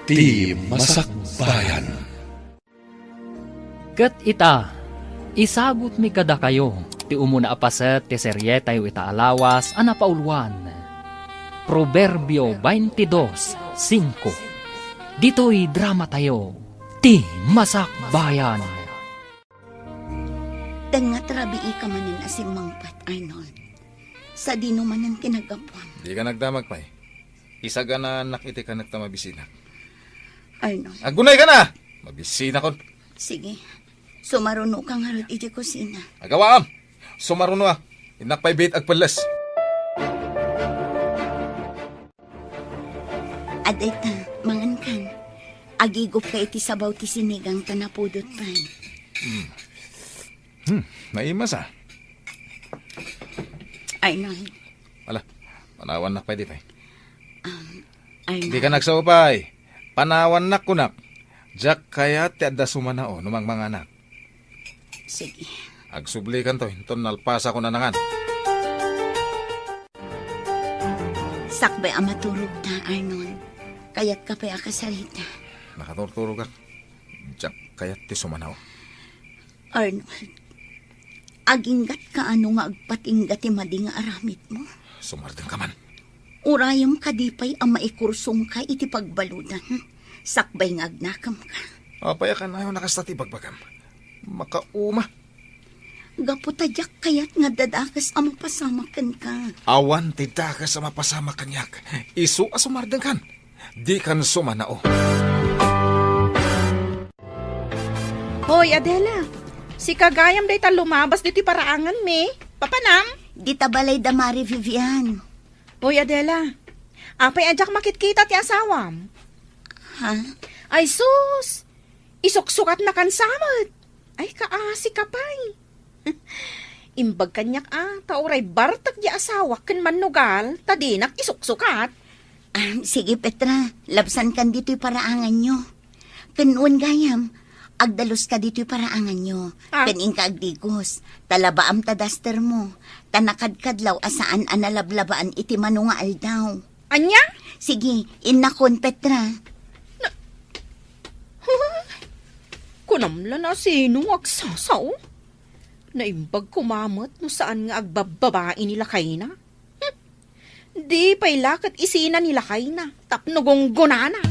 Ti Masakbayan. Kat ita, isagot mi kada kayo, ti umuna apaset ti serye tayo itaalawas, anapaulwan. Proverbio 22:5. Dito'y drama tayo, ti Masakbayan. Dangat rabi ka manin asim mangpat, Arnold. Sa dino man ang tinagapwan. Di ka nagdamag pa eh. Isa ka na nakiti ka nagtamabisina. Arnold, Agunay ka na! Mabisina kon. sige. Sumaruno kang harot iti kusina. Agawaam! Sumaruno ah. Inakpay bait agpalas. Aday ta, mangan kan. Agigop ka iti sabaw ti sinigang ka napudot pa. Naimas ah. Arnold, Wala. Panawan na pwede pa eh. Arnold. Di ka nagsaupay. Panawan na kunak. Jack kaya ti adda sumanao numang mga anak. Sige. Agsubli kan to. Inton nalpasa ko na nangan. Sakbay ang maturog na, Arnold. Kaya't ka pa akasalita. Nakaturturo ka. Jack kaya ti sumanao. Arnold, aginggat ka ano nga agpatinggat ti madi nga aramit mo. Sumardeng ka man. Urayam kadipay ang maikursong ka iti pagbaludan. Sakbay nga agnakam ka. Apaya ka na yung nakastati bagbagam. Makauma. Gaputadyak kayat nga dadakas ang mapasamakan ka. Awan tida ka sa mapasama kanyak. Isu asumardeng kan. Di kan sumanao. Hoy, Adela. Si Kagayam day ta lumabas dito paraangan me. Papanam? Di tabalay damari, Vivian. Hoy, Adela. Apay adyak makitkita ti asawam. Ha? Ay sus! Isuksukat na kan samot. Ay kaasi kapay. Imbag kanyak tauray bartak di asawa ken manugal, tadinak isuksukat. Sige, Petra. Labsan kan dito'y paraangan nyo. Kanuan gayam. Agdalos ka dito'y paraangan nyo. Kaning ka agdigos. Talabaam tadaster mo. Tanakadkadlaw asaan analablabaan iti manungaal daw. Anya? Sige, inakon, Petra. Kunamla na sino agsasaw? Naimbag kumamot no saan nga agbababae nila kay na. Di pa'y lakat isina nila kay na. Tapnogong gunana.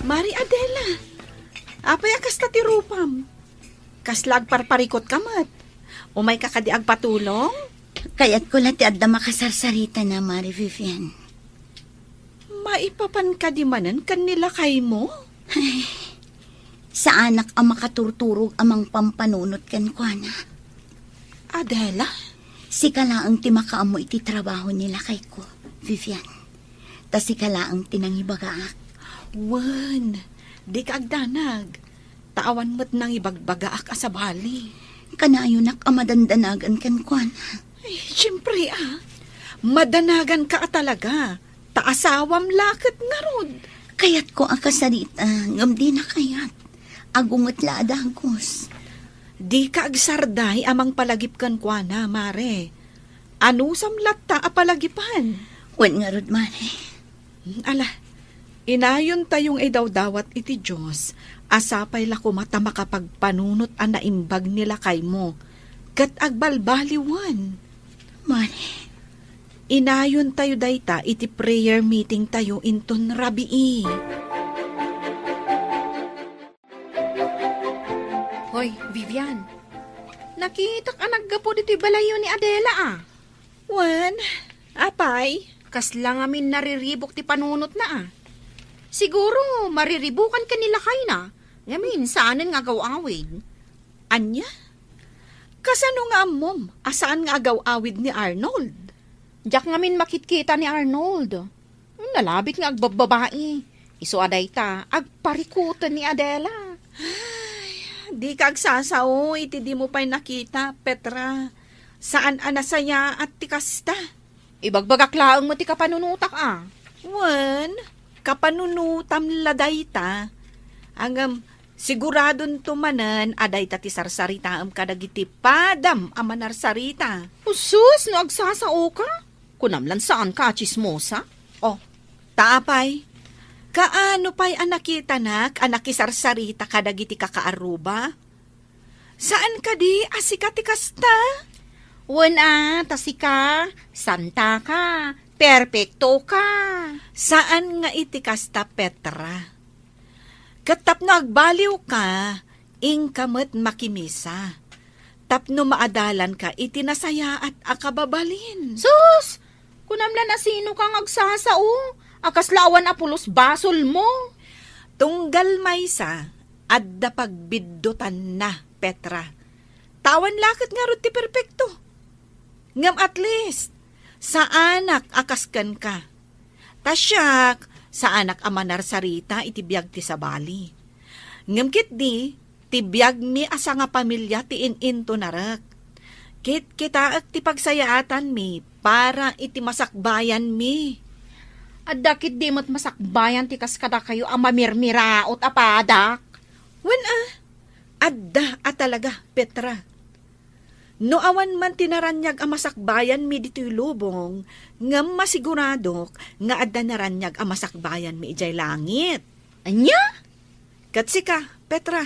Mari Adela, apay akas ta ti rupam. Kaslag parparikot kamat. Umay kakadi agpatulong? Kaya't ko lati adda makasarsarita na, Mari Vivian. Maipapan ka di manan kanila kay mo? Sa anak ang makaturturog amang pampanunot kan kwa na. Adela? Si kalaang ti makaamo iti trabaho nila kay ko, Vivian. Ta si kalaang tinangibagaak. Wan, di ka agdanag. Taawan mo't nang ibagbagaak asabali. Kanayunak ang madandanagan kan kwa na. Ay, siyempre madanagan ka talaga. Taasawam lakit nga rod. Kaya't ko ang kasarita, ngam di na kayat. Agungot la adagos. Di ka agsarday amang palagip kan kwa na, Mare. Ano samlat ta apalagipan? Wan nga rod, Mare. Ala, inayon tayong idawdawat iti Diyos. Asapay la kumata makapagpanunot ang naimbag nila kay mo. Kat agbalbaliwan. Mare. Inayon tayo dayta iti prayer meeting tayo inton rabii. Hoy, Vivian. Nakita ka naggapo dito'y balayo ni Adela Wan, apay. Kasla nga min nariribok ti panunot na Siguro mariribukan kanila kay na. Ngamin, saanin nga gaw-awid? Anya? Kasano nga mom? Asaan nga gaw-awid ni Arnold? Diyak nga min makitkita ni Arnold. Nalabit nga agbababae. Iso aday ta, agparikutan ni Adela. Ay, di ka agsasaw, iti di mo pa'y nakita, Petra. Saan anasaya at tikasta? Ibagbagaklaang mo ti kapanunutak Wan, kapanunutam laday ta. Angam, siguradon tumanan, aday ta ti sarsarita kadagiti padam amanarsarita. Usus, no agsasao ka? Kunamlan saan ka, chismosa? Oh, taapay. Kaano pa'y anakita anak isarsarita kadagiti kakaaruba? Saan ka di asikati kasta? Wana, tasika, santa ka, perfecto ka. Saan nga iti kasta, Petra? Katap no agbaliw ka, ingkamot makimisa. Tapno maadalan ka, iti nasaya at akababalin. Sus! Kunamlan na sino kang agsasao? Akaslawan apulos basol mo. Tunggal maysa, adda pagbiddutan na, Petra. Tawan lakit nga ron ti perpekto. Ngam at least, sa anak akaskan ka. Tasyak, sa anak amanar sarita itibiyag ti sabali. Ngam kit di, tibiyag mi asa nga pamilya ti ininto narak. Kit kita at ti pagsayaatan mi, para iti masakbayan mi. Adakit di mo't masakbayan ti kaskada kayo ang mamirmiraot apadak. Adda at talaga, Petra. No awan man tinaranyag ang masakbayan mi dito'y lubong, nga masiguradok nga adda naranyag ang masakbayan mi ijay langit. Anya? Katsi ka, Petra.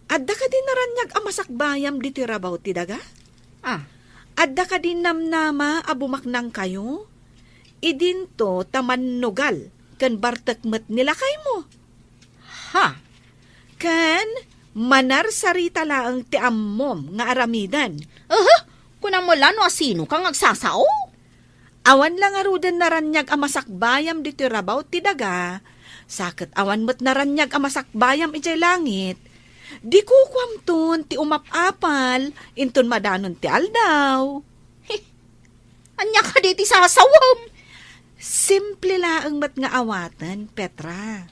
Adda ka din naranyag ang masakbayam dito'y rabaw ti daga? Adda ka din namnama abumaknang kayo? Idinto tamannugal kan bartakmet nila kay mo. Ha? Kan manar sarita laang ti ammom nga aramidan. Kunam mo lang no asino kang agsasao? Awan lang arudan naranyag ang masakbayam dito rabaw ti daga. Sakit awan mo't naranyag ang masakbayam ijay langit. Di ko kwamton ti umapapal inton madanon ti aldaw. Anya ka di ti sasawam? Simple laang mat nga awatan, Petra.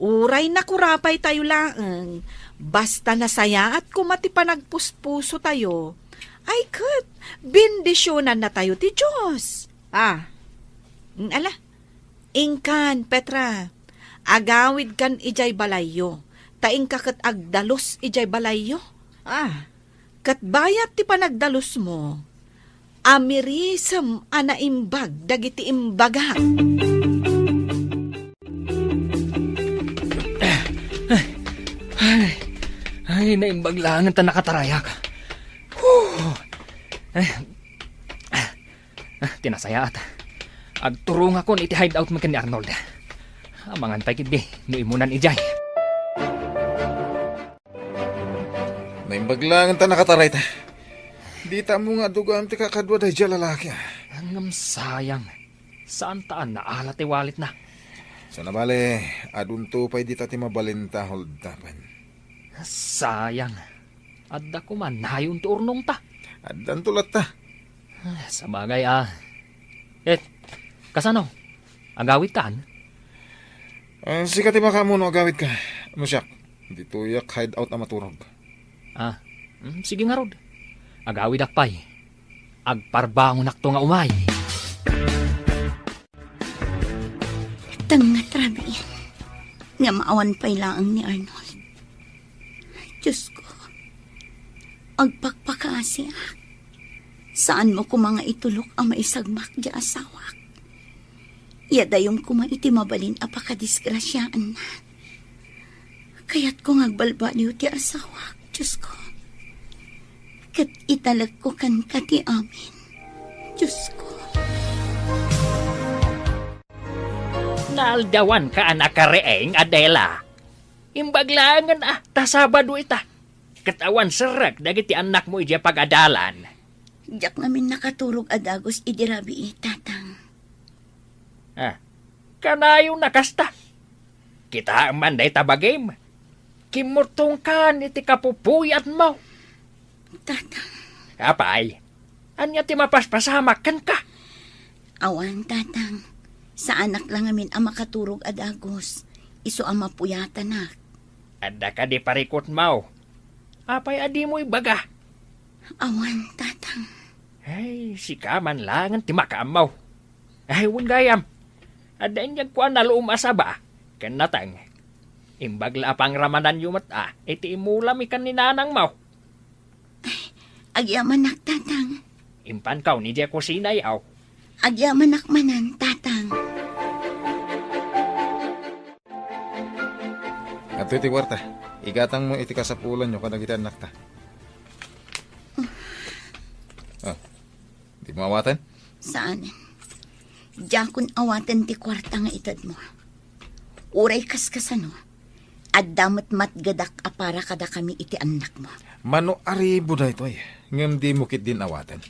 Uray na kurapay tayo laang, basta nasaya at kumati pa nagpuspuso tayo, ay kat, bindisyonan na tayo ti Diyos. Ala, ingkan, Petra, agawid kan ijay balayo, taing kakat agdalos ijay balayo. Kat bayat ti panagdalos mo, amirisam anaimbag dagiti imbaga. Ay, naimbag lang ang nakatarayak. Tinasaya at agturong ako iti hideout mo ni Arnold. Amangan pa kidi, nuimunan ijay. Naimbag lang ang nakataray ta. Di ta mo nga dugaan ti kakadwa dahi dya lalaki. Hanggang sayang. Saan taan na alat walit na? So nabale, adunto pa'y di ta ti mabalinta holdapan. Sayang. Adda ko man, nayon ti urnong ta. Addan tulat ta. Sa bagay kasano? Agawit kaan? Sika ti maka mo no agawit ka. Masyak, di tuyak hideout na maturog. Sige nga rod. Agawid akpay. Agparbangon akto nga umay. Tanga trabi yan. Nga maawan pa'y laang ni Arnold. Diyos ko, agpakpakasi ak. Saan mo ko mga itulok ang maisagmak di asawak? Yadayong kuma iti mabalin apakadisgrasyaan na. Kaya't kung agbalbaliw ti asawak, Diyos ko. Kat italag ko kan kati amin. Diyos ko. Naaldawan ka anak kareeng, Adela. Imbaglangan tasabado ita. Katawan serak dagiti anak mo ija pag-adalan. Diyak namin nakaturog adagos idirabi tatang. Kanayo nakasta. Kita manday tabagim. Kimurtong kan iti kapupuyat mo. Tatang. Apay, anya ti mapaspasamak kan ka. Awan, tatang. Sa anak lang amin ang makaturog adagos. Iso ang mapuyatan na. Ada ka di parikot mo. Apay adi mo'y baga. Awan, tatang. Ay, si kaman lang ang timakaam mo. Ay, wun gayam. Ada inyag ko na luum asaba. Kanatang. Imbagla pang ramadan yumat iti imulam ikan ni nanang mo. Agyaman nak, tatang. Impan kaw ni Jaya kusina yaw. Agyaman akmanan, tatang. Ato iti kwarta. Igatang mo iti kasapulan nyo kada kita anak ta. Di mo awatan? Saan? Jakon awatan ti kwarta nga itad mo. Uray kaskasano. At damat matgadak apara kada kami iti anak mo. Mano aribo da ito ay. Ngam di mo kit din awatan.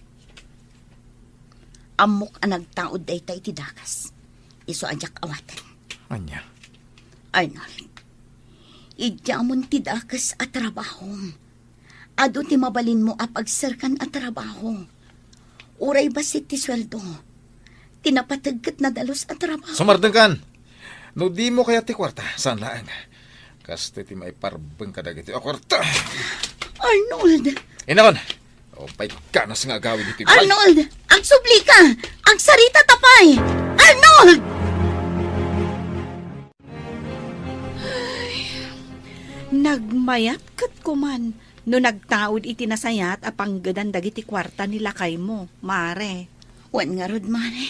Amok ang nagtaod day tayo iti dakas. Iso ajak awatan. Anya? Arnold, idjamon ti dakas at trabahom. Ado ti mabalin mo apagsarkan at trabaho. Uray basit ti sweldo. Tinapatagkat na dalos at trabaho. Sumardeng kan! No di mo kaya ti kwarta. Saan laan? Kasto ti maiparbeng kadag iti kwarta. Arnold! Inakon! O pa'y ka na nga gawin iti balay. Arnold! Ang subli ka! Ang sarita tapay! Arnold! Nagmayat kat kuman no nagtaod iti nasayat apang gadan dagiti kwarta nila kay mo, mare. Wan nga rod, mare.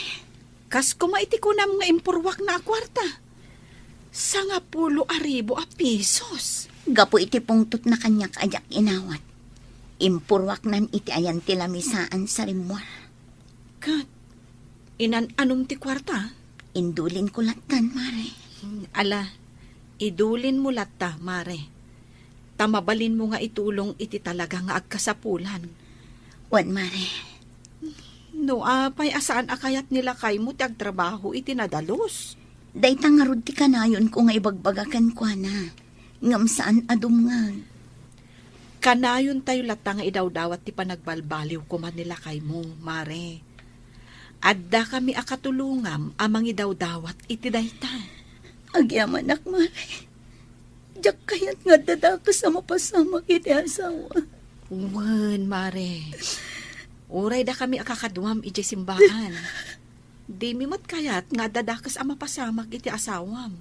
Kas kuma iti kunam nga impurwak na kwarta. 10,000 pesos. Gapo iti pungtot na kanyak ajak inawat. Impurwak nan iti ayan ti lamisaan sa rimwar. Kat, anong ti kwarta? Indulin ko latan, mare. Ala, idulin mo latta, mare. Tamabalin mo nga itulong iti talaga nga agkasapulan. Wan, mare. No, apay asaan akayat nila kay mo ti agtrabaho iti nadalos. Day tangarod ti kanayon ko nga ibagbagakan ko na. Ngam saan adumngan. Kanayon tayo latta nga idawdawat ti panagbalbaliw kuman nila kay mo, mare. Adda kami akatulungam amang idawdawat iti dayta. Agyaman ak, mare. Diyak kayat nga dadakas sa mapasama iti asawa. Wan, mare. Uray da kami akakaduam iti simbahan. Di mi mat kayat nga dadakas ang mapasamak iti asawam.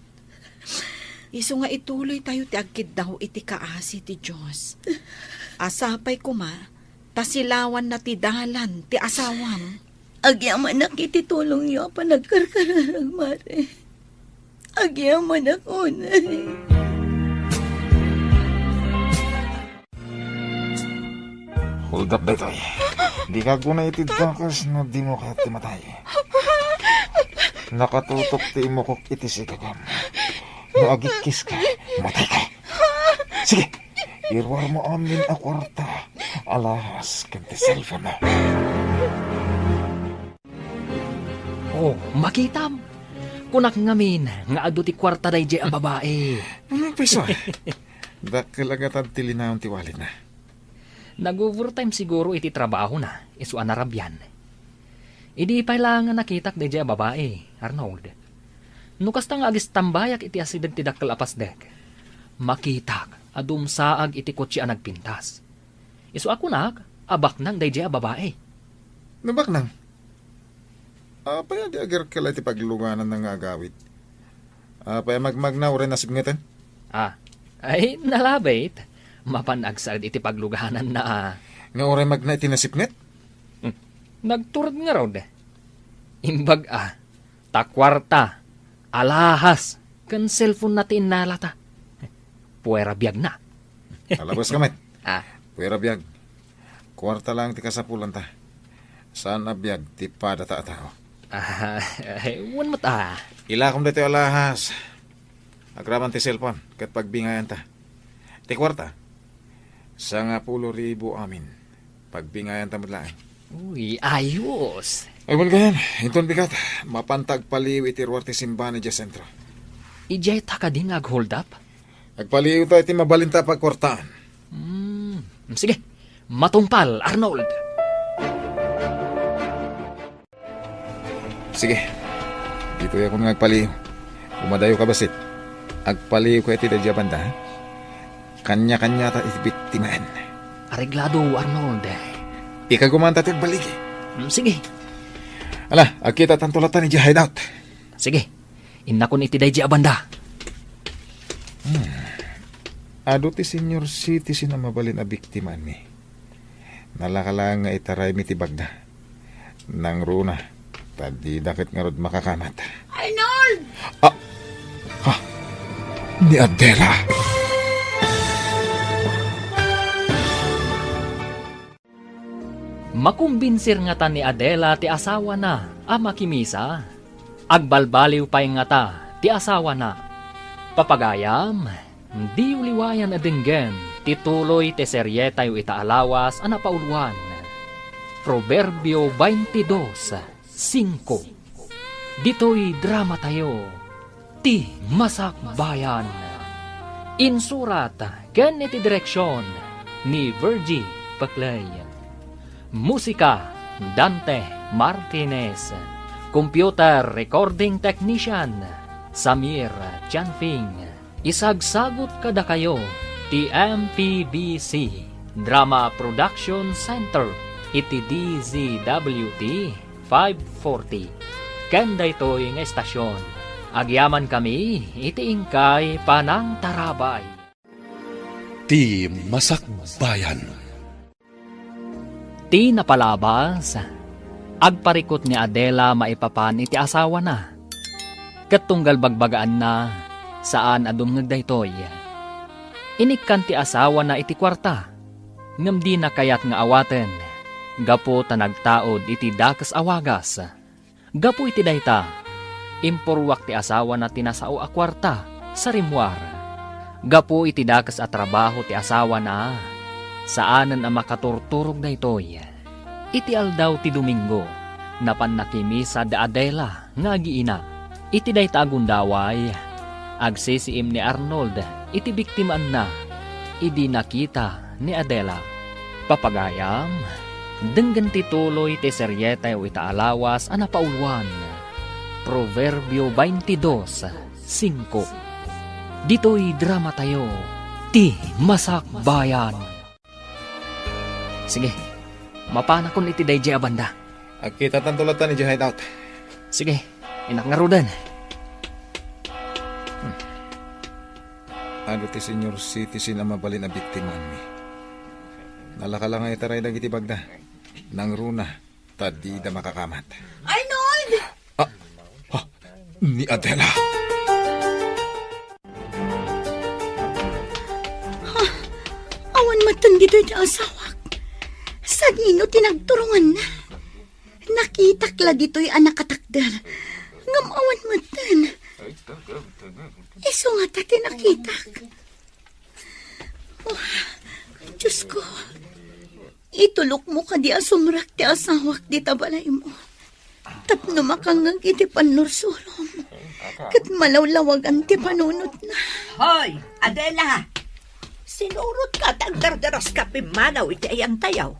Iso nga ituloy tayo ti agkid daw iti kaasi ti Diyos. Asapay kuma, tasilawan na ti dalan ti asawam. Agyaman ak iti tulong niyo pa nagkarkararag, mare. Agyaman ak unay. Hold up, Daytoy. Di ka guna itid dakas no di mo kaya timatay. Nakatutok ti mo kok iti sikagam. No agikis ka, matay ka. Sige, irwar mo amin a kwarta. Alahas, kanti cellphone mo. Oh, makitam. Kunak ngamin, nga ado ti kwarta day Jaya ang babae. Anong piso? Dakilagatan tilinaon ti walid na. Nag-overtime siguro iti trabaho na, isu anarabyan. Idi pa lang nakitak day Jaya babae, Arnold. Nukas tang agis tambayak iti asident ti dakkel apas dek. Makitak, adum saag iti kotse ang nagpintas. Isu ako nak, abak nang day Jaya babae. Nabak nang? Apay di agar kala ti paglunganan ng agawit. Apay magmagnaw rin nasibngatan? Ay, nalabait. Mapanagsad iti paglugahanan na Nga oray magna iti nasipnget? nagturad nga raw de. Imbag takwarta, alahas, kan cellphone natin nalata. Puwera biyag na. Alabas kamet. Ah, Pwera biyag. Kwarta lang ti kasapulan ta. Saan na biyag ti padata atao? wan mata. Ilakom dito alahas. Agraman ti cellphone kat pagbingayan ta. Ti kwarta. 10,000 amin. Pagbingayan ta madlaan. Uy, ayos. Ay walgayan, inton bigat. Mapantag paliw iti ruwar ti simbahan ni Sentro. Ijay ta ka din hold up? Agpaliw tayo ti mabalinta pagkwartaan. Sige, matungpal, Arnold. Sige. Dito ako nga agpaliw. Umadayo ka basit. Agpaliw ko iti dadya banda. Kanya-kanya ta itibiktimaan. Areglado, Arnold. Ika gumanta ti baligi. Sige. Ala, agkita tantulatan ni hideout. Sige. Inakon iti day banda. Ado ti senior citizen na mabalin a biktiman mi. Nalakalang nga itaray mi ti bagda. Nang runa, tadi dakit nga rod makakamat. Arnold! Ni Adela. Makumbinsir nga ta ni Adela ti asawa na, ama kimisa. Agbalbaliw pa nga ta, ti asawa na. Papagayam, di uliwayan adenggen, tituloy ti seryeta yu itaalawas anapauluan. Proverbio 22:5. Dito'y drama tayo, ti masakbayan. Insurat, ken iti direksyon, ni Virgie Paclay. Musika, Dante Martinez. Computer Recording Technician, Samir Chanfing. Isagsagot kada kayo, ti MPBC Drama Production Center, iti DZWT 540. Kanda ito'y nga estasyon. Agyaman kami, iti ingkay panang tarabay. Ti Masakbayan. Ti napalabas, agparikot ni Adela maipapan iti asawa na. Katunggal bagbagaan na, saan adumngag daytoy. Inikkan ti asawa na iti kwarta, ngam di na kayat nga awaten. Gapo ta nagtaod iti dakas awagas. Gapo iti dayta, impurwak ti asawa na tinasao a kwarta sa rimwar. Gapo iti dakas a trabaho ti asawa na, saanan ang makaturturog na ito'y. Iti aldaw ti Domingo, napan nakimisa da Adela, nga giina. Iti day tagundaway, agsisiim ni Arnold, iti biktimaan na, idi nakita ni Adela. Papagayam, denggan tituloy ti seryeta yu itaalawas anapauluan. Proverbio 22:5. Dito'y drama tayo, ti masakbayan. Sige, mapana kon iti dayjay abanda. Agkita tantulatan ni hideout. Sige, inak nga rudan. Ano ti senior citizen ang mabalin na biktiman mi. Nalaka lang ay taray dagiti bagda. Nang runa, tadi da makakamat. Arnold! Ni Adela. Awan matan dito yung asawak. Sa nino tinagturungan na. Nakitakla dito'y anak katakder. Ngam awan matan. Iso nga tati nakitak. Oh, Diyos ko. Itulok mo ka di asumrak ti asawak di tabalay mo. Tapno makanggang iti panursurom. Kat malawlawagan ti panunot na. Hoy, Adela! Sinurot ka tagdardaras ka pimanaw iti ayang tayaw.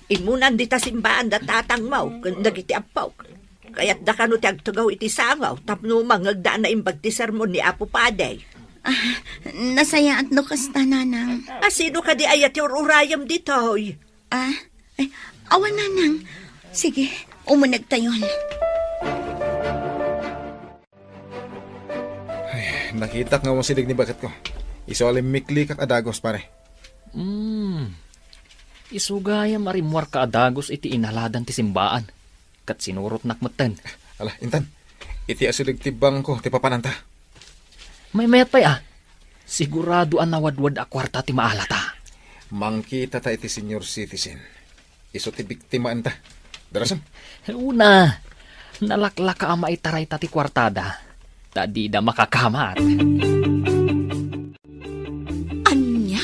Imunan di ta simbaan da tatangmaw kung nagiti apaw. Kaya't da kano ti agtugaw iti sangaw tapno mangagdaan na imbag ti sermon ni Apo Paday. Nasaya at no kasta nanang. Sino ka di ayat yung urayam dito, hoy? Awan nanang. Sige, umunag tayon. Ay, nakitak nga mong silig ni bakat ko. Isolim mikli kak adagos pare. Isugaya marimwar ka adagos iti inaladan ti simbaan. Kat sinurot nakmatan. Ala, intan. Iti asulig tibang ko, ti papananta. May mayat pa sigurado ang nawadwad a kwarta ti maalata. Mangkita ta iti senior citizen. Iso ti biktimaan ta. Darasan? Una, nalaklaka ang maitaray ta ti kwartada. Tadi da makakamat. Anya?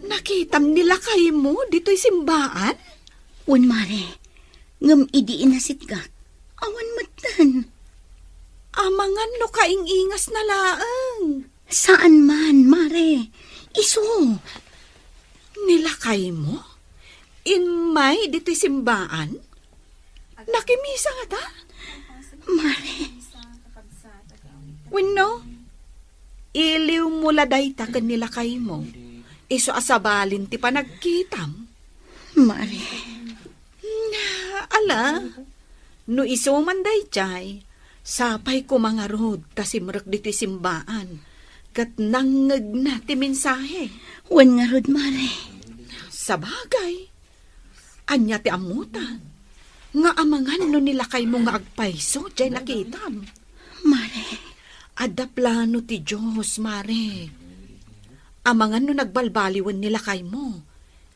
Nakitam nila kayo mo dito'y simbaan? Un mare, ngam idiin na sitgak. Awan matan. Amangan no kaingingas na laang. Saan man, mare? Iso. Nilakay mo? Inmay dito'y simbaan? Nakimisa nga ta? Mare, Wino? Iliw mula day ta kan nilakay mo. Iso asabalin ti panagkitam. mare. Ala, no iso man day jay, sapay ko mga rod tasimrek dito'y simbaan. Kat nangag na ti mensahe. Wan nga rod, mare. Sa bagay, anya ti amutan. Nga amangan no nilakay mo nga agpayso, jay nakitam. Mare, Ada plano ti Diyos, Mare. Amangan no nagbalbaliwan nilakay mo.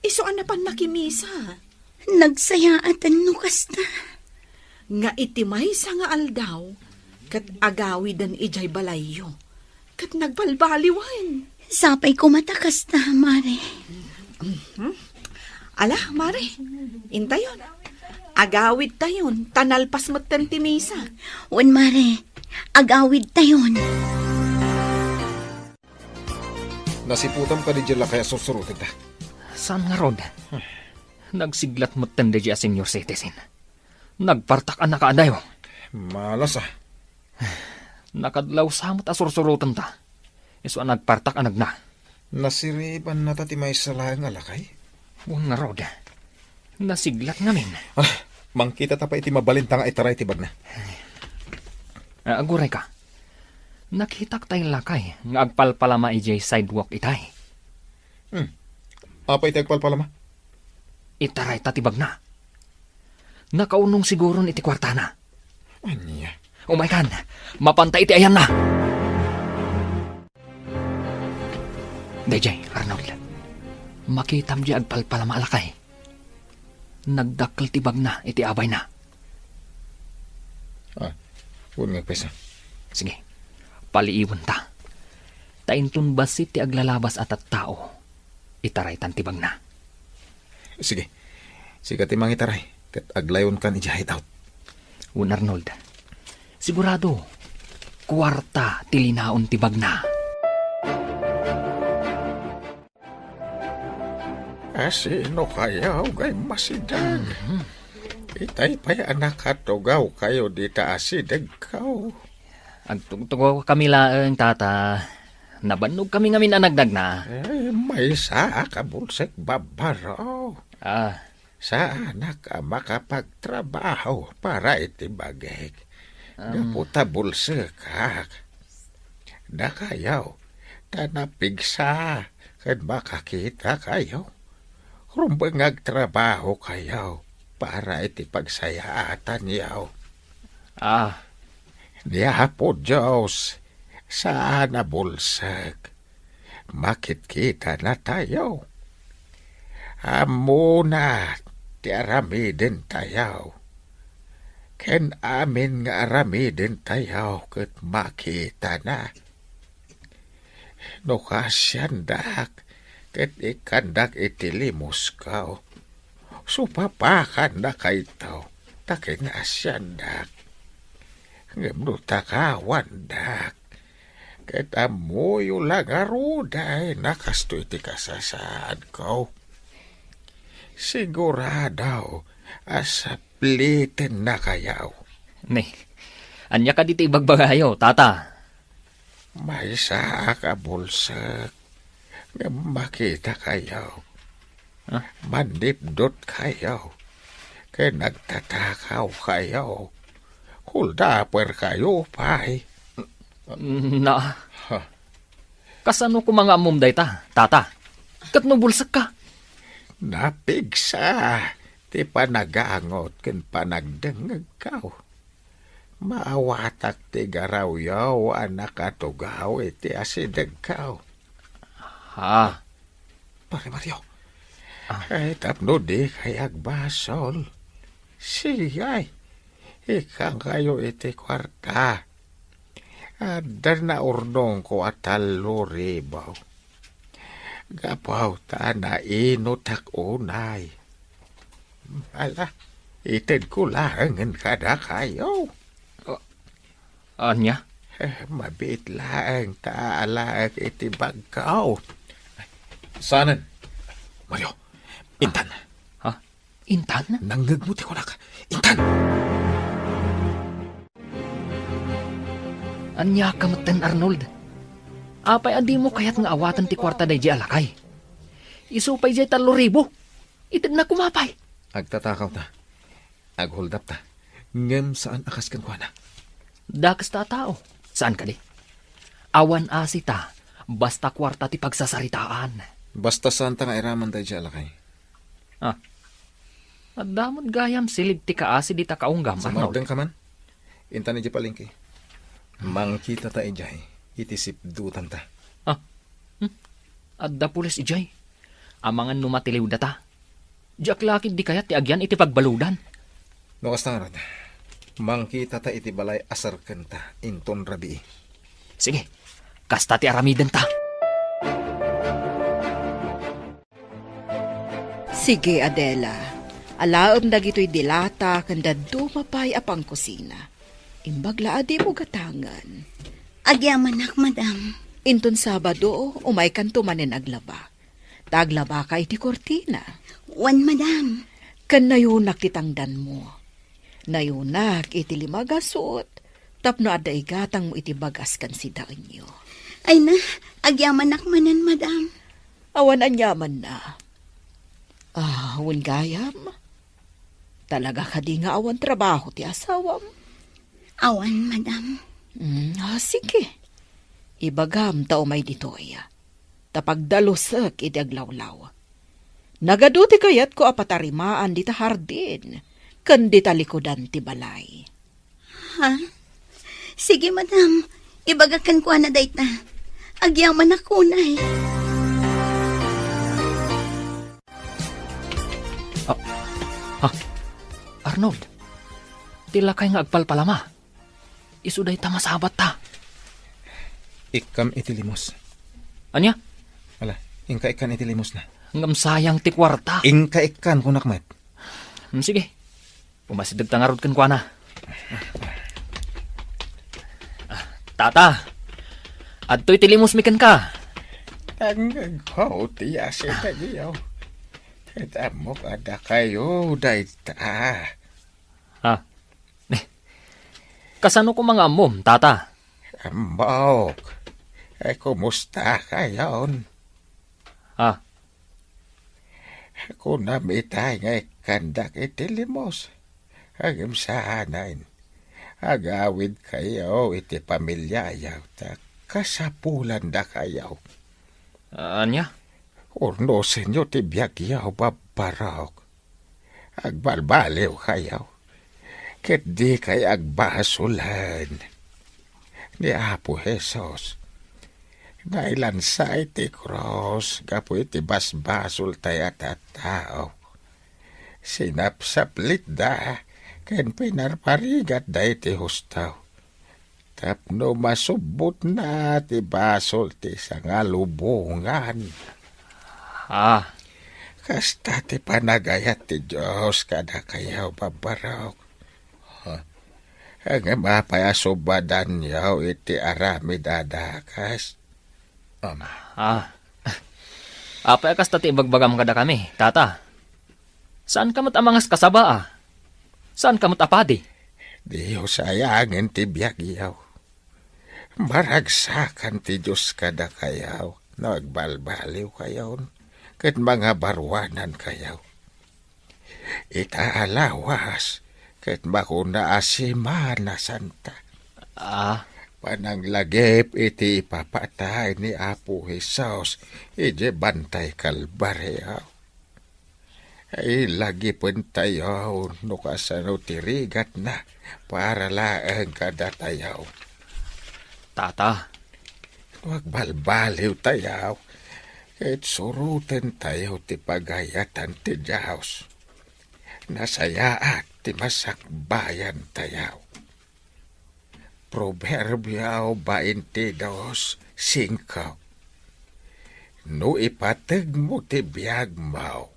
Iso anapan makimisa. nagsayaatan no kasta. Nga itimay sa nga aldaw, kat agawidan ijay balayo. Kat nagbalbaliwan. Sapay ko mata kasta, Mare. Ala, Mare, intayon. Agawid tayon, tanalpas mo't tentimisa. Wan, Mare, agawid tayon. Nasiputam ka di dyan kaya susurutin ta. Saan nga rod? Nagsiglat mo tanda dyan, senior citizen. Nagpartak ang nakaadayo. Malas ah. Nakadlaw samot asursurutan ta. Iso ang nagpartak anag na. Nasiriban na tatimay sa lahang alakay. Huwag nga rod. Nasiglat ngamin. Mangkita ta pa iti mabalinta nga itaray tibag na. Aguray ka. Nakitak tayong lakay. Nga agpalpalama ijay sidewalk itay. Apa iti agpalpalama? Itaray tatibag na. Nakaunong siguro iti kwarta na. Anya? Umaykan, mapantay iti ayan na. Dejay, Arnold. Makitam di agpalpalama alakay. Nagdakkel tibag na iti abay na. Huwag nga pesa. Sige, paliiwan ta. Taintun basit ti aglalabas at tao. Itaray tan tibag na. Sige. Sige timang itaray. Kat aglayon ka ni Jahit out. Un Arnold, sigurado, kwarta tilinaon tibag na. Sino kaya gay masidag? Itay pa'y anak katugaw kayo dita asidag kaw. Agtugtugo kami laeng tata. Nabanog kami ngamin anagdag na. May saa kabulsek babaraw. Sa anak ka makapagtrabaho para itibagay. Gaputa bulsek kak. Nakayaw, tanapigsa, kan makakita kayo. Rumbang agtrabaho kayo para itipagsayaatan yaw. Niya po Diyos, sana bulsek. Makit-kita na tayo. Amuna, ti aramidin tayo. Ken amin nga aramidin tayo kat makita na. No kasyandak, ket ikandak itilimos kao. Supapakan na kaitaw, takin asyandak. Ngemno takawandak. Ket amoyo lang aruday, nakasto iti kasasaan ko. Siguradaw, asaplitin na kayaw. Ne, anya ka diti ibagbagayo, tata. May saa ka bulsak. Nga makita kayaw. Mandipdot kayaw. Kaya nagtatakaw kayaw. Huldaper kayo, pay. Na, kasano ko mga amumday ta, tata? Kat nubulsak ka. Napigsa. Ti panagangot ken panagdengeg kaw. Maawatak ti garaw yaw anak atugaw iti asideg kaw. Pare Mario. Ay tapno di kayag basol. Siyay. Ikang kayo iti kwarta. Adar na urnong ko atalo ribaw. Gapaw ta na inutak unay. Ala, ited ko lang kada kayo. Anya? Mabit lang taalaag iti bagkaw. Sanan? Mario, intan. Intan? Nanggagmuti ko na ka. Intan! Anya kamatan Arnold. Apay adi mo kayat nga awatan ti kwarta day di alakay. Isupay di 3,000. Itid na kumapay. Agtatakaw ta. Aghold up ta. Ngem saan akas kan kwa na? Dakas ta tao. Saan ka di? Awan asita. Basta kwarta ti pagsasaritaan. Basta saan ta nga iraman tayo dyan alakay. At damot gayam silid ti kaasi di ta kaunggam, Arnold. Sumagdang ka man. Intan iti palengke. Mangkita ta ijay. Itisip dutan ta. At da pulis ijay. Amangan numatiliw data. Diyak lakid di kayat ti agyan iti pagbaludan. No kastangarod. Mangkita ta iti balay asar kanta inton rabi. Sige, kasta ti aramiden ta. Sige, Adela. Alaom dagito'y dilata kanda dumapay apang kusina. Imbagla adi mo gatangan. Agyamanak, madam. Inton Sabado, umay kanto manin aglaba. Taglaba ka iti kortina. Wan, madam. Kan nayunak titangdan mo. Nayunak iti limagasot. Tapno aday gatang mo iti bagas kan si daan nyo. Ay na, agyamanak manan, madam. Awan anyaman na. Awan gayam. Talaga ka di nga awan trabaho ti asawam. Awan, madam. Sige. Ibagam ta umay ditoy. Tapagdalusak iti aglawlaw. Nagaduti kayat ko apatarimaan di ta hardin. Kan di talikodan ti balay. Ha? Sige, madam. Ibagakan ko na dayta. Agyaman ako na eh. Arnold, tila kay nga agpalpalama. Isuday ta masabat ta. Ikam iti limos. Anya? Ala, ingka ikan iti limos na. Ngam sayang ti kwarta. Ingka ikan kunakmet. Sige, pumasidag tangarod kan kwa na. Tata, adto'y tilimos mikan ka. Tanggagaw ti ase tagiyaw. Tamok ada kayo, dayta. Kasano ko mga amom, tata? Ambok. Kumusta kayon? Kung namitay nga ikandak iti limos. Agam sanain. Agawid kayo iti pamilya yaw. Kasapulan da kayo. Anya? Urno senyo ti biyag yaw babarok. Agbalbaliw kayo. Ket di kay agbasulan. Ni Apo Jesus. Nailansa iti cross. Gapo iti basbasul tayo at tao. Sinapsaplit da. Ken pinarparigat da iti hustaw. Tapno masubot na ti basol ti sangalubungan. Kasta ti panagayat ti Diyos kada kayaw babarok. Ang mapayasobadan yaw iti arami dadakas. Apay kasta ti ibagbagam kada kami, tata. Saan kamot amangas kasaba Saan kamot apadi? Diyo sayangin ti biyag yaw. Maragsakan ti Diyos kada kayaw. Nagbalbaliw kayaw. Ket mga barwanan kayaw. Itaalawas. Ket bakuna asimana santa. Pananglagip iti ipapatay ni Apo Jesus. Ije bantay kalbaryaw. Ay lagi pun tayo no kasano tirigat na para laeng kada tayaw. Tata. Huwag balbaliw tayaw. Kahit suruten tayo ti pagayatan ti Diyos. Nasayaat ti masakbayan tayaw. Proverbio 22:5. No ipateg mo ti biyag mo.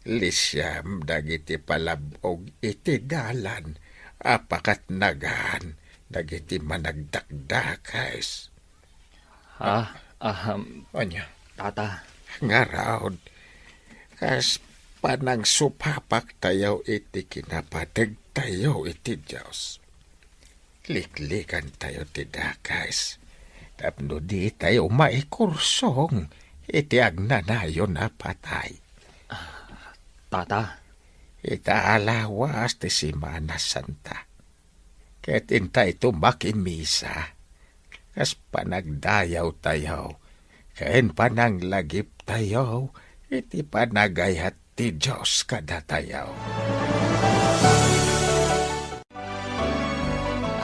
Lisyam dagiti palabog iti dalan. Apakat nagan dagiti managdakdakais. Anya? Tata. Ngaraod, kas panang supapak tayo iti kinapateg tayo iti Diyos. Liklikan tayo ti dakais. Tapno di tayo maikursong iti agnanayon na patay. Tata. Itaalawas ti Simana Santa. Ket intay tumakimisa. Kas panagdayaw tayo. Kain pananglagip tayo. Iti panagayat ti Diyos kada tayaw.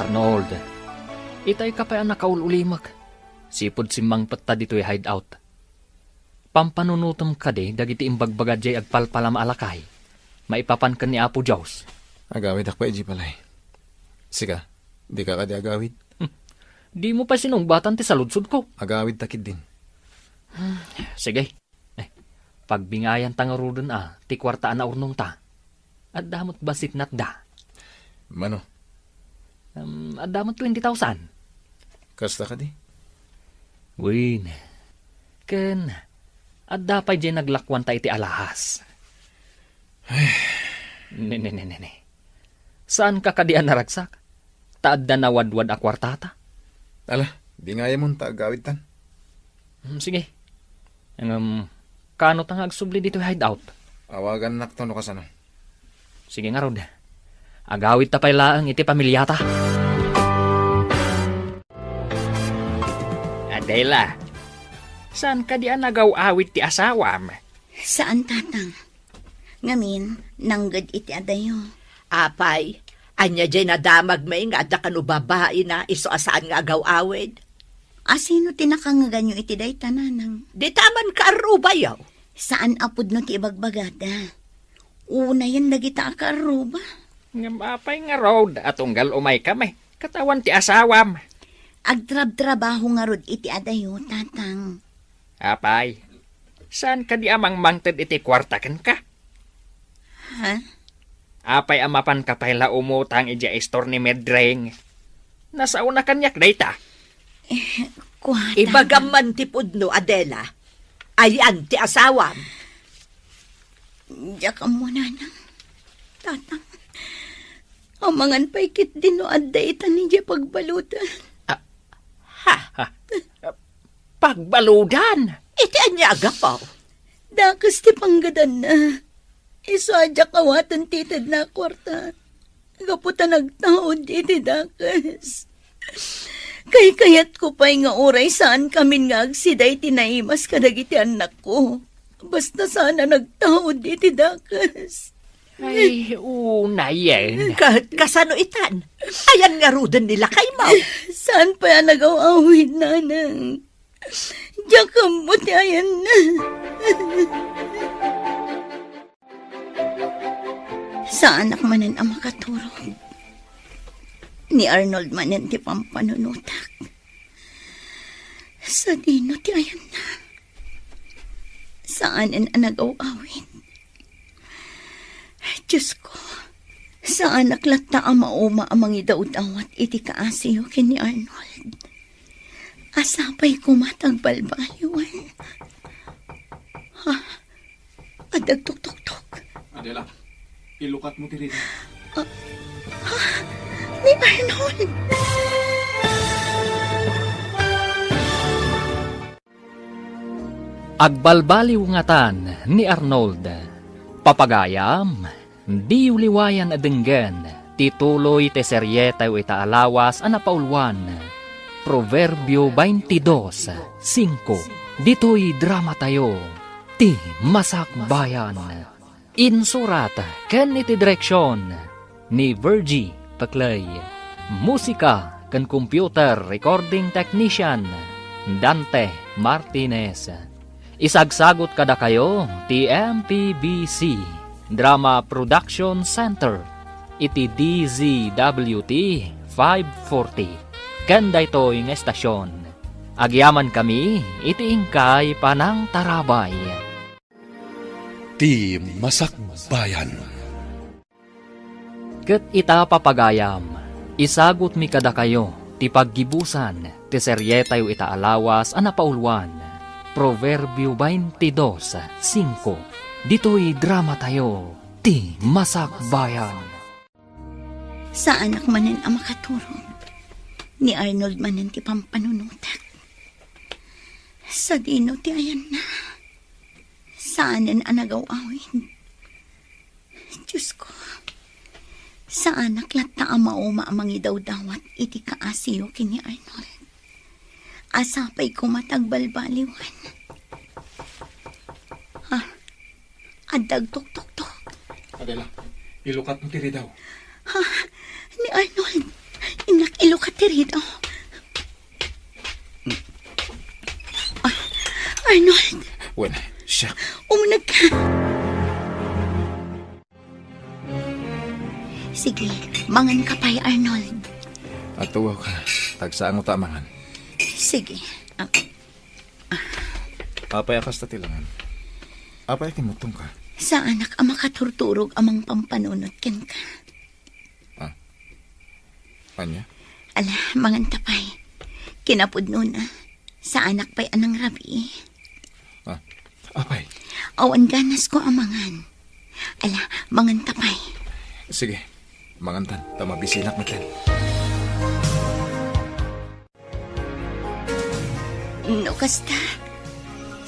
Arnold, itay ka pa ang nakaululimak. Sipod si Mang Petta dito'y hideout. Pampanunutom ka de, dagiti imbagbaga jay agpalpalam alakay. Maipapan ka ni Apo Diyos. Agawid akpa, Eji palay. Sika, di ka kadi agawid. Di mo pa sinungbatan ti saludsod ko. Agawid takid din. Sige. Pagbingayan tangarudon ti kwartaan na urnong ta. At damot basit nat da. Mano, At damot 20,000. kasta ka di? Win. Ken, at dapay dyan naglakwan ta iti alahas. Ne. Saan ka kadian naragsak? Taad da nawadwad a kwartata? Ala, di nga yamon ta agawid tan. Sige. Kano tang agsubli dito hideout? Awagan nakto no kasano. Sige nga Rod. Agawid ta pay laang iti pamilyata. Adela, saan ka di nagaw-awit ti asawam? Saan, tatang? Ngamin, nanggad iti adayo. Apay, anya dyan nadamag may nga da kanu babae na iso asaan nga agaw-awid. Asino tinakangaganyo iti day tananang? Di taman ka arubayaw. Saan apod no ti ibagbagada? Una yan dagita akaruba. Ngapay nga Rod, atunggal umay kami. Katawan ti asawam. Agtrab-trabaho nga rod iti adayo, tatang. Apay, saan ka di amang mangted iti kwartaken ka? Ha? Apay amapan ka pala umutang iti store ni Medreng. Nasa una kanyak data. Kuwata. Ibagaman ti pudno, Adela. Ayan ti asawam. Diyak ka muna nang. Tatang. Amangan pa'y kit din no adda ita ni Diya pagbalutan. Pagbaludan! Iti anya agapaw. Dakas ti panggadan na. Isadya kawatan titid na kwarta. Kaputa nagtaod iti dakas. Kayat ko pa'y nga oray saan kami nga agsiday tinaimas kadagiti anak ko. Basta sana nagtaod iti dakas. Ay, una yan. Kasano itan? Ayan nga rudan nila kay Mau. Saan pa yan nag-awawid, nanang? Diyan ka buti ayan na. Sa anak manan ang makaturog. Ni Arnold manan ti pampanunutak. Sa dino ti ayan na. Saan ang nag-awawid? Diyos ko, saan naklata ang mauma amang idaw-dawat iti kaasiyo kini Arnold? Asapay kumatagbalbayuan. Ha? Adagtok-tok-tok. Adela, ilukat mo ti Rita. Ni Arnold! Agbalbaliw ngatan ni Arnold. Papagayam, di uliwayan adenggan, tituloy te serye tayo itaalawas anapaulwan. Proverbio 22:5. Dito'y drama tayo, ti masakbayan. Insurat ken iti direksyon ni Virgie Paclay. Musika ken computer recording technician Dante Martinez. Isagsagot kada kayo ti MPBC Drama Production Center iti DZWT 540 kanda ito'y nga estasyon. Agyaman kami iti ingkay panang tarabay. Ti Masakbayan. Ket ita papagayam, isagot mi kada kayo ti paggibusan ti serye tayo itaalawas anapaulwan. Proverbio 22:5. Dito'y drama tayo, ti masakbayan. Sa anak manan ang makaturog. Ni Arnold manan ti pampanunutak. Sa dino ti ayan na. Saanan ang nagaw-awin. Diyos ko. Sa anak lata ang mauma amang idaw-dawat iti kaasiyo kini Arnold. Asapay ko matagbalbaliwan. Ha? Adag tok-tok-tok. Adela, ilukat mo tiri daw. Ni Arnold. Inakilo ka tirito. Arnold, Wen, siya. umunag ka. Sige, mangan ka pa'y Arnold. At tuwaw ka. Tagsaang mo tamangan. Sige. Apay akas tatilangan. Apay kimutong ka. Sa anak ang makaturturog amang pampanunot ken ka. Anya? Ala, mangan tapay. Kinapod na. Sa anak pa'y anang rabi. Apay. Awan ganas ko amangan. Ala, mangan tapay. Sige. Mangantan. Tama bisinak natin. No, kasta.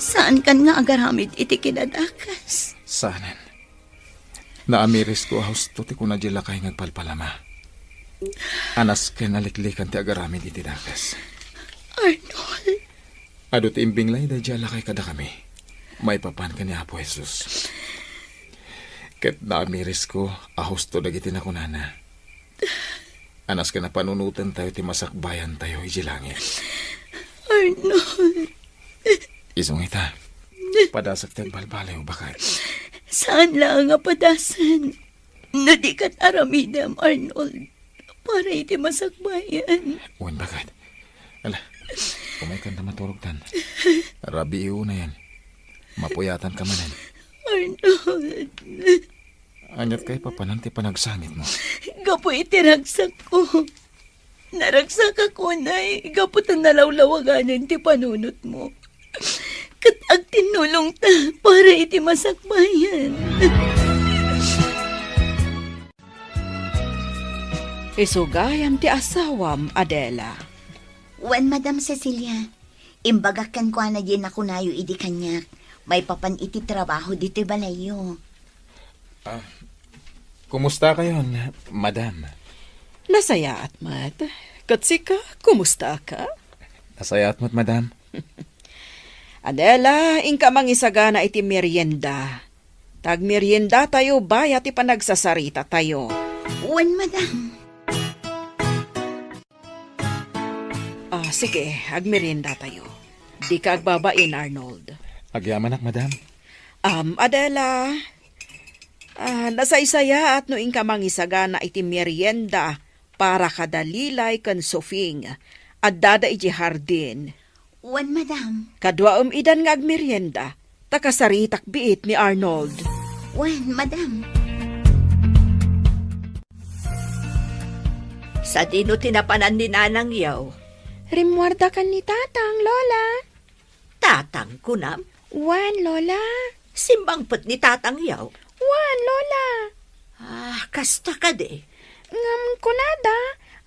Saan kan nga agaramid iti kinadakas? Saanen. Naamiris ko haus to ti kuna jila kay ngagpalpalama. Anas ken aliklikan ti agaramid iti dakas. Arnold. Adot imbing lay da jala kay kada kami. May papan ka ni Apo Jesus. Ket naamiris ko ahus to dagiti na kunana. Anas ka na panunutan tayo ti masakbayan tayo iji langit. Arnold. Isong ita. Padasak tayo balbalayo bakit? Saan lang nga padasan? Na di kat aramidam, Arnold. Para iti masakbayan. Uwan bakit? Ala, kumay ka na maturog tan. Rabi na yan. Mapuyatan ka manan. Arnold. Anyat kay papanan ti panagsangit mo. Gapo itiragsak ko. Naragsak ako na gapo ang nalawlawaganan ti panunot mo. Kat ag tinulong ta para iti masakbayan. Isugayam ti asawam, Adela. Wan, Madam Cecilia. Imbagakan ko na din ako nayo idi kanyak. May papan iti trabaho dito balayo. Kumusta kayo, madam? Nasaya at mat. Katsika, kumusta ka? Nasaya at madam? Adela, ingka mangisagana iti merienda. Tag merienda tayo baya ti panagsasarita tayo. Wan, Madam. Sige, agmerienda tayo. Di ka agbabain, Arnold. Agyaman madam? Adela, nasaysaya at noing ka mangisagana iti merienda para kadalilay kan sofing at dada iti hardin. Wan, Madam. Kadwaom idan nga agmerienda, takasaritak biit ni Arnold. Wan, Madam. Sa dino tinapanan ni Nanang Yaw. Rimwarda kan ni Tatang, Lola. Tatang ko na. Wan, Lola. Simbang put ni Tatang Yaw. Wan, Lola. Kasta ka de. Ngam kunada,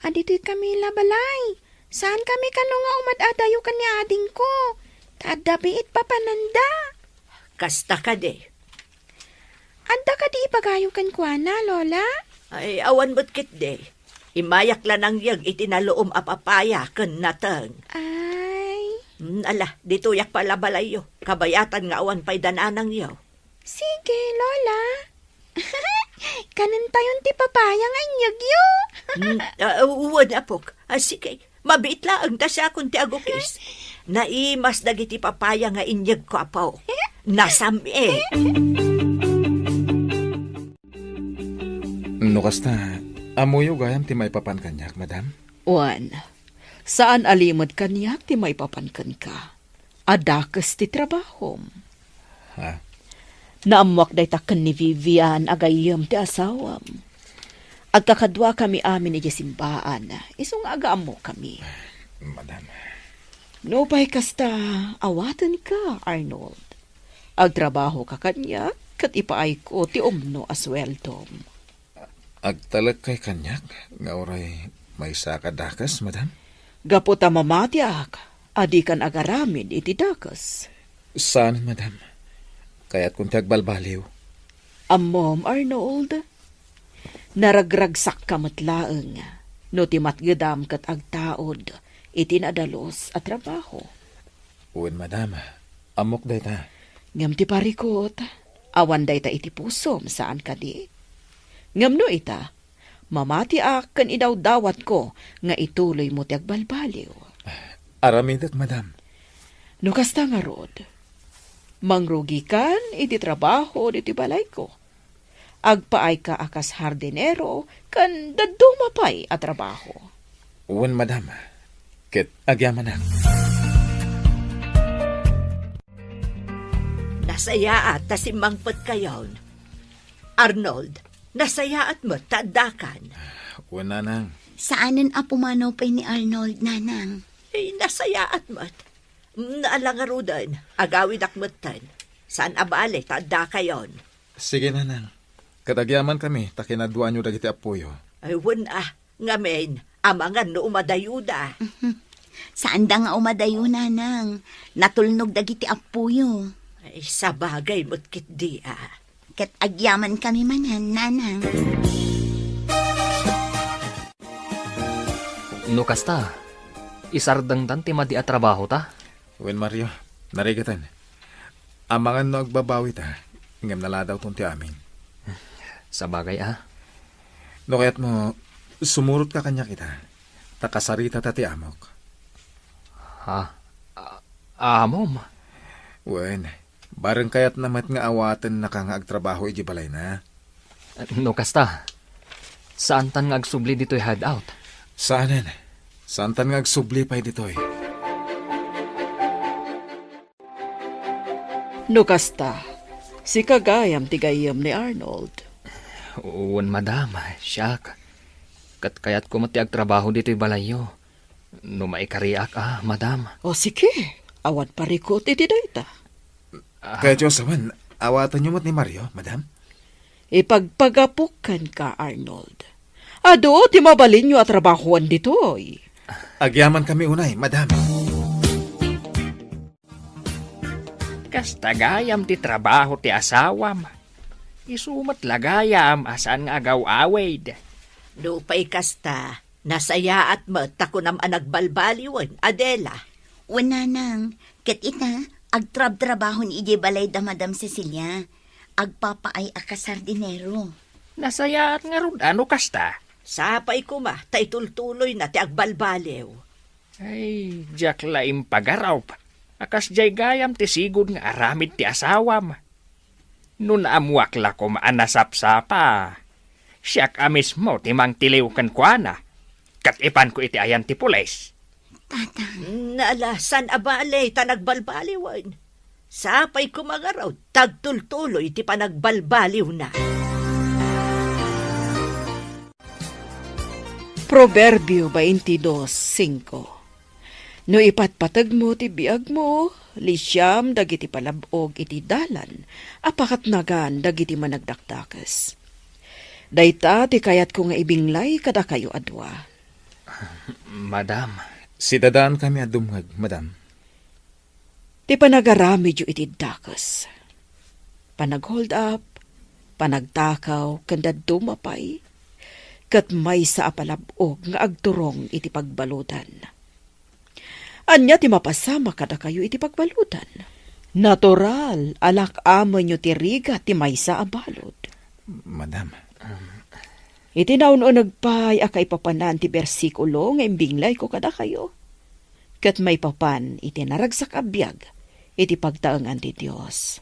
adito'y kami labalay. Saan kami kano nga umad-adayo kan ni ading ko? Tadabiit pa pananda. Kasta ka de. Adda ka di ipagayo kan kuana, Lola? Ay, awan mo't kit de. Imayak lang ang yag itinaloom apapaya kan natang. Ay. Ala, dito yak pala balayo. Kabayatan nga awan pa'y dananang yaw. Sige, Lola. Kanan tayon ti papaya nga inyagyo. Uwan apok. Sige, mabit lang ta siya kung ti agukis. Naimas dagiti papaya nga inyag ko apaw. Nasami. Kasta, amuyo gayam ti may papan kanyak, madam? Wan, saan alimod kanyak ti may papankan ka? Adakas ti trabahom. Ha? Naamwak day takan ni Vivian agayam ti asawam. At kakadwa kami amin iti simbaan. Isong agaam mo kami. Madam. No pa'y kasta, awatan ka, Arnold. Agtrabaho ka kanya, kat ipaay ko ti umno asweldom. Agtalag kay kanyak, nga oray may sakadakas, madam? Gaputa mamatiak, adikan agaramid iti dakas. Saan, madam? Kaya't kung ti agbalbaliw. Ammom, Arnold. Naragragsak ka matlaeng, no ti matgedam kat agtaod, iti nadalos at trabaho. Uwan, madam. Amok day ta. Ngam ti parikot, Awan day ta iti pusom saan ka di. Ngamno ita, mamati kan idaw dawat ko nga ituloy mo ti agbalbaliw. Aramidak, madam. No kasta nga rod, mangrugi kan iti trabaho iti balay ko. Agpaay ka akas hardinero kan dadumapay a trabaho. Uwan, madam. Ket agyaman na. Nasaya at tasimangpot kayon. Arnold, nasaya at mo tadakan. Uwan, nanang. Saanan apumanaw pa ni Arnold, nanang? Nasaya at mo. Naalangarudan, agawid akmutan. Saan abale tada kayon? Sige, nanang. Katagyaman kami, takinadwa nyo dagiti apuyo. Ay, ngamen, amangan no umadayuda. Saan da nga umadayo, nanang? Natulnog dagiti apuyo. Ay, sa bagay mo't kit di Ket agyaman kami manan, nanang. No kasta, isardang tan ti madi a trabaho ta. Uwan, Mario. Narigatan. Amangan no agbabawi ta. Ngam naladaw tong ti amin. Sa bagay No kaya't mo, sumurot ka kanya kita. Takasarita ta ti amok. Amom. Uwan, bareng kaya't namat nga awatan na ka nga agtrabaho iji balay na. No kasta, saan tan nga agsubli dito'y hideout? Saanan? Saan tan nga agsubli pa dito'y? No kasta, si kagayam tigayam ni Arnold. Uwan, madam. Siyak. Kat kayat ko mati agtrabaho dito'y balayo. No maikariak madam. O sige, awan parikot iti dayta. Kaya Josawan, awatan nyo mat ni Mario, madam? Ipagpagapukan ka, Arnold. Ado, ti mabalin nyo at trabahuan dito'y. Agyaman kami unay, madam. Kastagayam ti trabaho ti asawam. Isumat lagayam asan nga agaw-awid. Lupay kasta, nasaya at mo takunam anagbalbaliwan, Adela. Una nang, ket ita, agtrab-trabaho ni ije balay da Madam Cecilia. Agpapaay akasardinero. Nasayat nga ron, ano kasta? Sapay ko tay tultuloy na ti agbalbaliw. Ay, jak laim pagaraw pa. Akas jay gayam ti sigod nga aramid ti asawam. Nun amuak la ko maanasapsapa. Siyak amis mo ti mang tiliw kan kuana. Kat ipan ko iti ayan ti pulis. Naalasan abale ta nagbalbaliwan. Sapay ko magaraw, tagtultuloy ti panagbalbaliw na. Proverbio 22:5. No ipatpatag mo ti biag mo, lisyam dagiti palabog iti dalan, apakat nagan dagiti managdakdakas. Dayta ti kayat ko nga ibinglay kada kayo adwa. Madam. Si dadaan kami adumhag, madam. Ti panagaramid yu iti dakas. Panag-hold up, panagtakaw, kanda dumapay, kat may sa apalabog nga agturong iti pagbalutan. Anya ti mapasama kada kayo iti pagbalutan. Natural, alak amon yu ti riga ti may sa abalod. Madam. Iti naununagpay akay papanan ti bersikulo nga imbinglay ko kada kayo. Kat may papan iti naragsak abiyag iti pagtaengan ti Dios.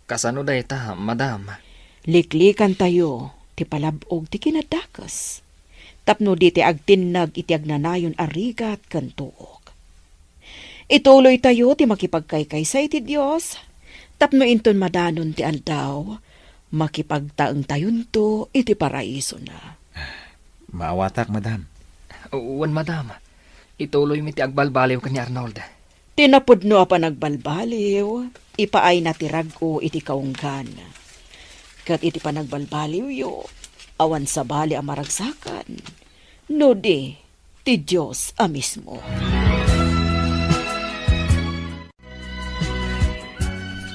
Kasano dayta, madam? Liklikan tayo ti palabog ti kinadakas. Tapno di ti agtinnag iti agnanayon arigat ken tuok. Ituloy tayo ti makipagkaykaysay ti Dios. Tapno inton madanon ti aldaw, makipagtaeng tayon to iti paraiso na. Maawatak, madam. Uwan, madam. Ituloy mi ti agbalbaliw ka ni Arnold. Tinapudno pa nagbalbaliw, ipaay natirag ko iti kaunggan. Kat iti panagbalbaliw yo, awan sa bali ang maragsakan. No di, ti Diyos a mismo.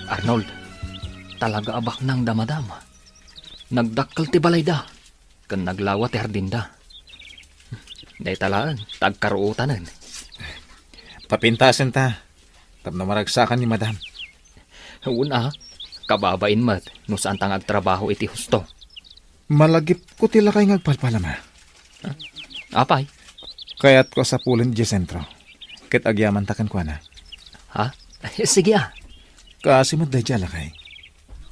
Arnold, talaga abak nang damadama. Nagdakkel ti balay da, kan naglawa ti hardin da. Day talaan, tagkaruutanan. Papintasan ta. Tapno maragsakan ni madam. Una, Kababain mat, no saan tang agtrabaho iti husto. Malagip ko tila kay ngagpalpalama. Apay? Kaya't ko sa pulin di sentro. Ket agyaman takan ko na. Ha? Sige ah. Kasi mo da dyan lakay.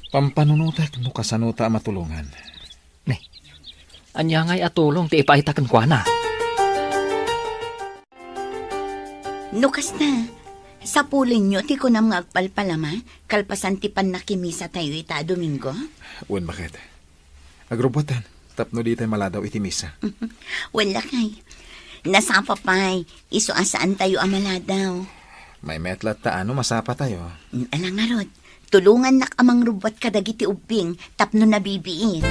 Pampanunutak no kasanuta matulungan. Ne, anya ngay atulong ti ipaitakan kwa na. Nukas na. Sa pulin nyo, ti ko na mga agpalpalama, kalpasan ti pan nakimisa tayo ita Domingo. Wen bakit? Agrubotan. Tapno di tayo maladaw iti misa. Wala kay. Nasapa pa'y, iso asaan tayo amaladaw. May metlat ta ano masapa tayo. Alang nga rod, tulungan nak amang rubot kadagiti ubing, tapno nabibiin.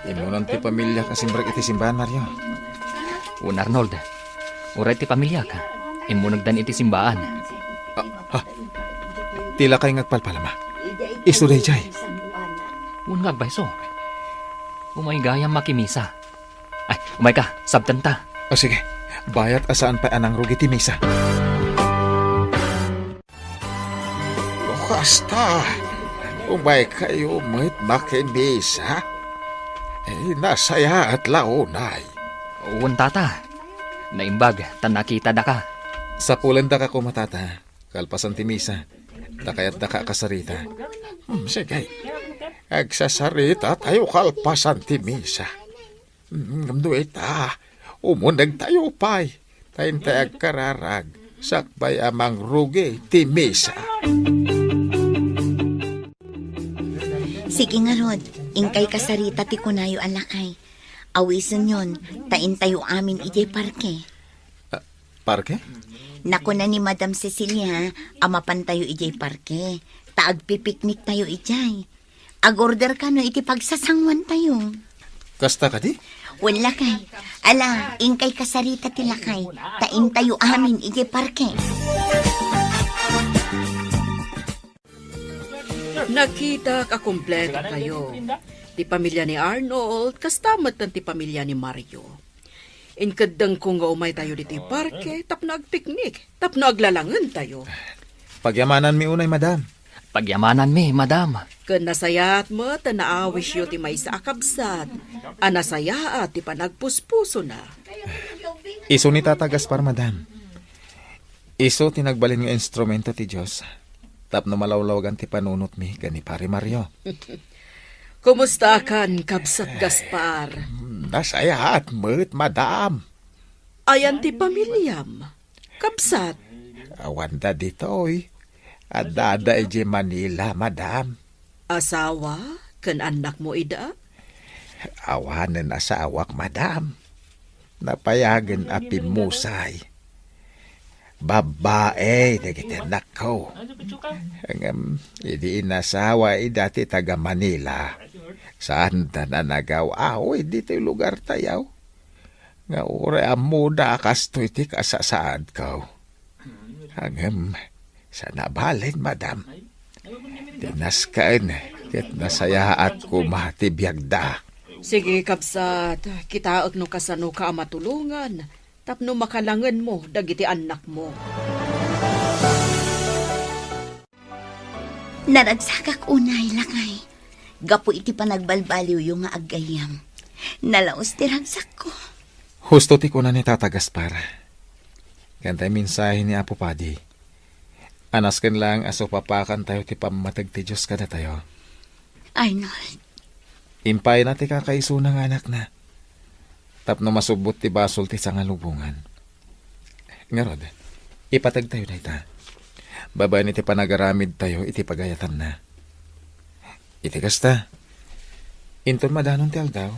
Imunan ti pamilya kasimbrak iti simbahan, Mario. Un Arnold, uray ti pamilya ka. Imunagdan iti simbaan. Tila kay ngagpalpalama. Isto day jay. Un ngagbayso. Umay gayam makimisa. Ay, umay ka, sabtan ta. O sige, bayat asaan pa anang rugi ti misa. Basta, umay kayo mo't makimisa. Nasaya at launay. Un tata. Naimbag, tan nakita da ka. Sa pulan da ka kumatata. Kalpasan ti misa. Da kaya't da ka kasarita. Sige, agsasarita tayo kalpasan ti misa. Gamduita, umunag tayo pa'y. Tayo tayo agkararag. Sakbay amang rugi ti misa. Sige nga rod, ingkay kasarita ti kunayo alakay. Awisan yon, tain tayo amin ijay parke. Parke? Naku na ni Madam Cecilia, amapan tayo ijay parke. Taagpipiknik tayo ijay. Agorder ka no iti pagsasangwan tayo. Kasta ka di? Wala kay. Ala, ingkay kasarita ti lakay. Tain tayo amin ijay parke. Nakita ka kompleto kayo. Ti pamilya ni Arnold, kastamat ng ti pamilya ni Mario. Inkadang kung nga umay tayo dito parke, tapno agpiknik, tapno aglalangan tayo. Pagyamanan mi unay, madam. Pagyamanan mi, madam. Kan nasayaat mo, tanaawis yo ti may sa akabsat. Anasayaat ti panagpuspuso na. Iso ni Tata Gaspar, madam. Iso tinagbalin ng instrumento ti Diyos. Tapno malawlawagan ti panunot mi, gani pare Mario. Kumusta kan, Kabsat Gaspar? Nasaya at mo't madam. Ayan ti pamilyam. Kabsat, Awanda dito'y. Adada iji Manila, madam. asawa, kan anak mo ida? Awanan asawak, madam. Napayagan api musay. Babae, nagitinak ko. Hindi inasawa, dati taga Manila. Saan ta na nagaw-aw, dito yung lugar tayaw. Nga ure amuda kasto iti kasasaad ko. Hangam, sa nabalin, madam. Dinaskaan, ket nasayaat ko matibiyagda. Sige, Kabsat, kitaag no kasano ka matulungan. Tapno makalangan mo, dagiti anak mo. Naragsakak unay lakay. Gapo iti panagbalbaliw yung nga aggayam. Nalaos ti ragsak ko. Husto ti kuna ni Tata Gaspar. Kantay mensahe ni Apo Padi. Anasken lang aso papakan tayo ti pamatag ti Diyos kada tayo. Arnold, Impay na ti kakaiso ng anak na. Tapno masubot ti basol ti sangalubungan. Ngarod, ipatag tayo na ita. Babay ni ti panagaramid tayo iti pagayatan na. Iti kasta. Inton madanon ti aldaw.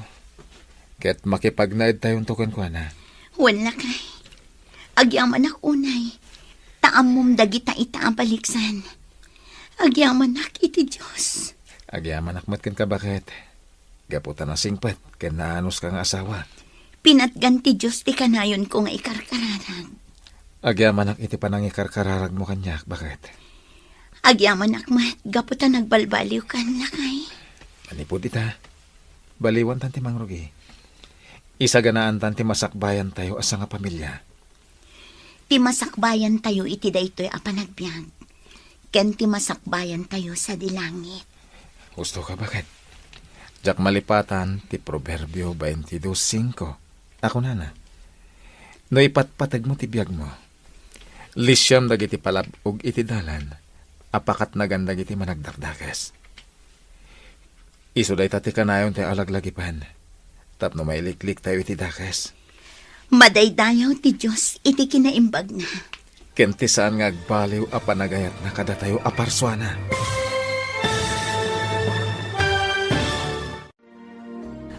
Ket makipagnaid tayo tukan ko na. wala kay. Agyaman ak unay. Taamom dagita ita ang paliksan. Agyaman ak iti Diyos. Agyaman akmat ken ka bakit? Gaputan na singpet ken naanos kang asawa. Pinatgan ti Diyos ti kanayon ko nga ikarkararag. Agyaman ak iti panangikarkararag mo kanyak bakit? Agyaman ak mat, gaputan nagbalbaliw kan lakay. Manipod ita. Baliwan tanti mangrugi. Isa ganaan tanti masakbayan tayo asa nga pamilya. Ti masakbayan tayo iti daytoy a panagbiag. Ken ti masakbayan tayo sa dilangit. Gusto ka bakit? Jak malipatan ti Proverbio 22:5. Ako na. No ipatpatag mo ti biyag mo. Lisyam dagiti palabog iti dalan. Apakat nagandag iti managdakdakas. Iso day tati kanayon tayo alaglagipan. Tapno may liklik tayo iti dakas. Madaydayaw ti Diyos iti kinaimbag na. Kenti saan nga agbaliw a panagayat na kada tayo aparswana.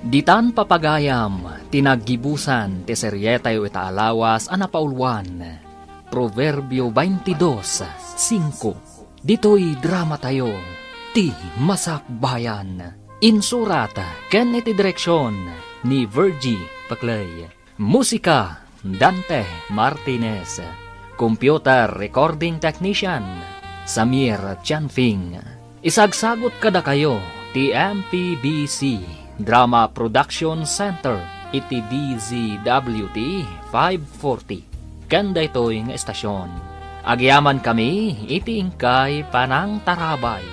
Ditan papagayam, tinaggibusan, ti seryetayo ita alawas, anapaulwan. Proverbio 22:5. Dito'y drama tayo, ti masakbayan. Insurata, ken iti direksyon, ni Virgie Paclay. Musika, Dante Martinez. Computer Recording Technician, Samir Chanfing. Isagsagot kada kayo, ti MPBC Drama Production Center, iti DZWT 540. Kanda ito'y nga estasyon. Agyaman kami, iti ingkay panang tarabay.